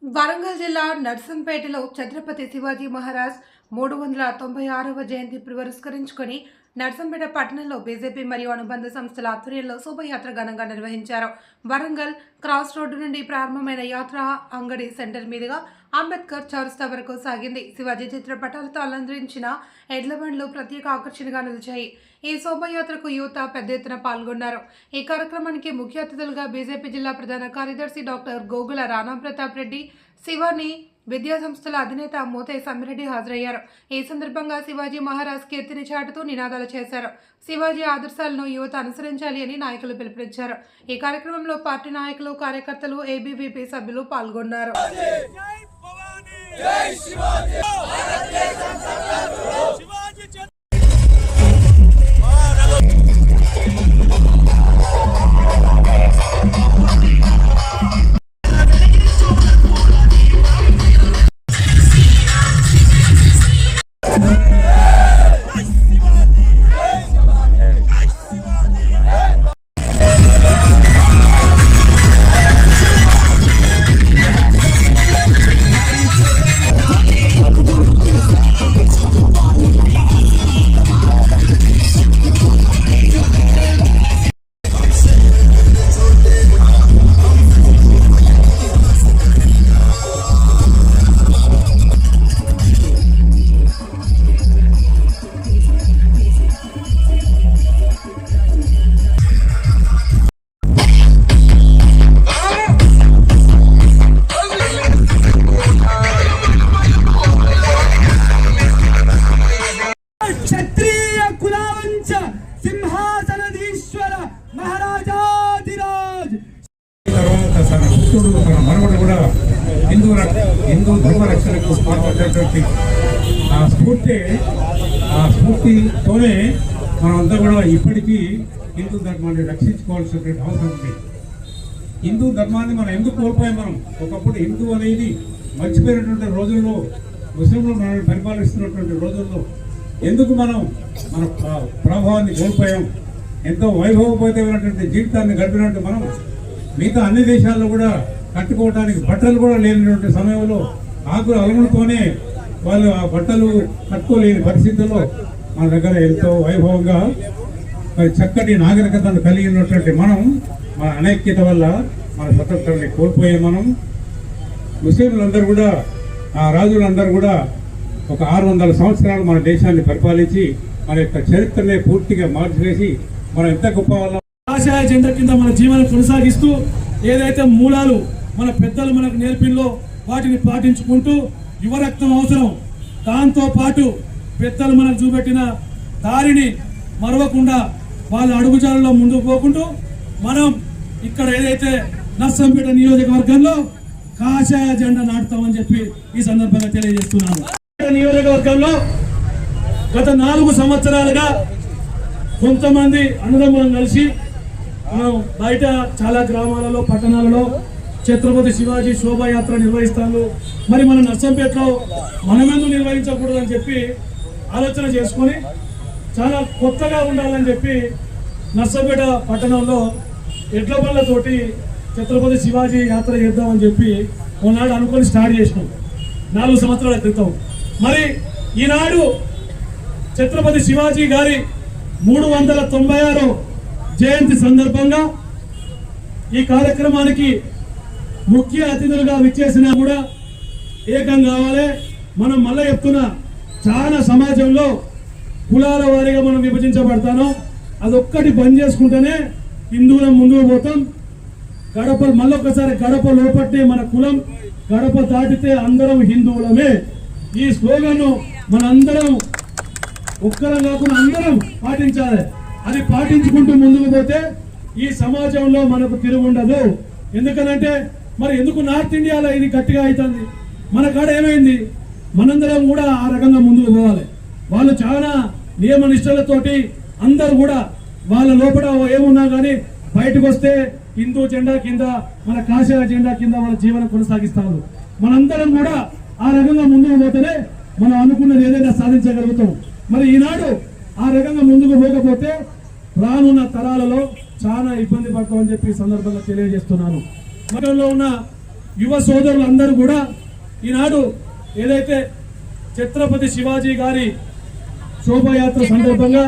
వరంగల్ జిల్లా నర్సంపేటలో ఛత్రపతి శివాజీ మహారాజ్ 396వ జయంతి పురస్కరించుకొని నర్సంపేట పట్టణంలో బీజేపీ మరియు అనుబంధ సంస్థల ఆధ్వర్యంలో శోభయాత్ర ఘనంగా నిర్వహించారు. వరంగల్ క్రాస్ రోడ్డు నుండి ప్రారంభమైన యాత్ర అంగడి సెంటర్ మీదుగా అంబేద్కర్ చౌరస్తా వరకు సాగింది. శివాజీ చిత్రపటాలతో అలంకరించిన ఎడ్ల బండ్లు ప్రత్యేక ఆకర్షణగా నిలిచాయి. ఈ శోభయాత్రకు యువత పెద్ద ఎత్తున పాల్గొన్నారు. ఈ కార్యక్రమానికి ముఖ్య అతిథులుగా బీజేపీ జిల్లా ప్రధాన కార్యదర్శి డాక్టర్ గోగుల రాణా ప్రతాప్ రెడ్డి, శివాని విద్యా సంస్థల అధినేత మోతే సమ్మిరెడ్డి హాజరయ్యారు. ఈ సందర్భంగా శివాజీ మహారాజ్ కీర్తిని చాటుతూ నినాదాలు చేశారు. శివాజీ ఆదర్శాలను యువత అనుసరించాలి అని నాయకులు పిలుపునిచ్చారు. ఈ కార్యక్రమంలో పార్టీ నాయకులు, కార్యకర్తలు, ఏబీవీపీ సభ్యులు పాల్గొన్నారు. మనవడు కూడా హిందూ ధర్మ రక్షణకు పాల్పడేటువంటి స్ఫూర్తితోనే మనమంతా కూడా ఇప్పటికీ హిందూ ధర్మాన్ని రక్షించుకోవాల్సినటువంటి అవసరం ఉంది. హిందూ ధర్మాన్ని మనం ఎందుకు కోల్పోయాం? మనం ఒకప్పుడు హిందూ అనేది మర్చిపోయినటువంటి రోజుల్లో, ముస్లింలు మనల్ని పరిపాలిస్తున్నటువంటి రోజుల్లో ఎందుకు మన ప్రభావాన్ని కోల్పోయాం? ఎంతో వైభవోపేతమైనటువంటి జీవితాన్ని గడిపినట్టు మనం మిగతా అన్ని దేశాల్లో కూడా కట్టుకోవడానికి బట్టలు కూడా లేనటువంటి సమయంలో ఆకుల అలములతోనే వాళ్ళు ఆ బట్టలు కట్టుకోలేని పరిస్థితుల్లో మన దగ్గర ఎంతో వైభవంగా మరి చక్కటి నాగరికతను కలిగినటువంటి మనం మన అనైక్యత వల్ల మన స్వతంత్రాన్ని కోల్పోయే మనం ముస్లింలందరూ కూడా, ఆ రాజులందరూ కూడా ఒక 600 సంవత్సరాలు మన దేశాన్ని పరిపాలించి మన యొక్క చరిత్రనే పూర్తిగా మార్చివేసి మనం ఎంత గొప్ప వల్ల ఆశయ జెండా కింద మన జీవనం కొనసాగిస్తూ ఏదైతే మూలాలు మన పెద్దలు మనకు నేర్పిల్లో వాటిని పాటించుకుంటూ యువరక్తం అవసరం, దాంతో పాటు పెద్దలు మనకు చూపెట్టిన దారిని మరవకుండా వాళ్ళ అడుగుజాలలో ముందుకు పోకుంటూ మనం ఇక్కడ ఏదైతే నర్సంపేట నియోజకవర్గంలో కాషాయ జెండా నాటుతామని చెప్పి ఈ సందర్భంగా తెలియజేస్తున్నాను. నియోజకవర్గంలో గత 4 సంవత్సరాలుగా కొంతమంది అన్నదమ్ములను కలిసి మనం బయట చాలా గ్రామాలలో, పట్టణాలలో ఛత్రపతి శివాజీ శోభాయాత్ర నిర్వహిస్తాను, మరి మన నర్సంపేటలో మనమెందుకు నిర్వహించకూడదని చెప్పి ఆలోచన చేసుకొని చాలా కొత్తగా ఉండాలని చెప్పి నర్సంపేట పట్టణంలో ఎడ్ల బండ్లతోటి ఛత్రపతి శివాజీ యాత్ర చేద్దామని చెప్పి ఒకనాడు అనుకొని స్టార్ట్ చేసినాం 4 సంవత్సరాల క్రితం. మరి ఈనాడు ఛత్రపతి శివాజీ గారి 396వ జయంతి సందర్భంగా ఈ కార్యక్రమానికి ముఖ్య అతిథులుగా విచ్చేసినా కూడా ఏకం కావాలి. మనం మళ్ళీ చెప్తున్నా, చాలా సమాజంలో కులాల వారీగా మనం విభజించబడతాను. అదొక్కటి బంద్ చేసుకుంటేనే హిందువులం ముందుకు పోతాం. గడప మళ్ళొక్కసారి గడప లోపట్టే మన కులం, గడప దాటితే అందరం హిందువులమే. ఈ స్లోగన్ మనందరం ఒక్కరం కాకుండా అందరం పాటించాలి. అది పాటించుకుంటూ ముందుకు పోతే ఈ సమాజంలో మనకు తిరుగుండదు. ఎందుకనంటే మరి ఎందుకు నార్త్ ఇండియాలో ఇది గట్టిగా అవుతుంది, మన కాడ ఏమైంది? మనందరం కూడా ఆ రకంగా ముందుకు పోవాలి. వాళ్ళు చాలా నియమ నిష్టలతోటి అందరూ కూడా వాళ్ళ లోపల ఏమున్నా కానీ బయటకు వస్తే హిందూ జెండా కింద, మన కాషాయ జెండా కింద వాళ్ళ జీవనం కొనసాగిస్తారు. మనందరం కూడా ఆ రకంగా ముందుకు పోతేనే మనం అనుకున్నది ఏదైనా సాధించగలుగుతాం. మరి ఈనాడు ఆ రకంగా ముందుకు పోకపోతే రానున్న తరాలలో చాలా ఇబ్బంది పడతామని చెప్పి సందర్భంగా తెలియజేస్తున్నాను. మనలో ఉన్న యువ సోదరులందరూ కూడా ఈనాడు ఏదైతే ఛత్రపతి శివాజీ గారి శోభయాత్ర సందర్భంగా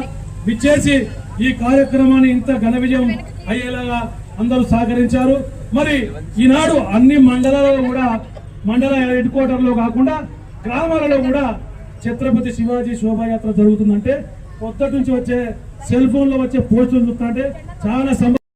విచ్చేసి ఈ కార్యక్రమాన్ని ఇంత ఘన విజయం అయ్యేలాగా అందరూ సహకరించారు. మరి ఈనాడు అన్ని మండలాలలో కూడా మండల హెడ్ క్వార్టర్ లో కాకుండా గ్రామాలలో కూడా ఛత్రపతి శివాజీ శోభాయాత్ర జరుగుతుందంటే పొద్దుటి నుంచి వచ్చే సెల్ ఫోన్ లో వచ్చే పోస్టులు చూస్తుంటే చాలా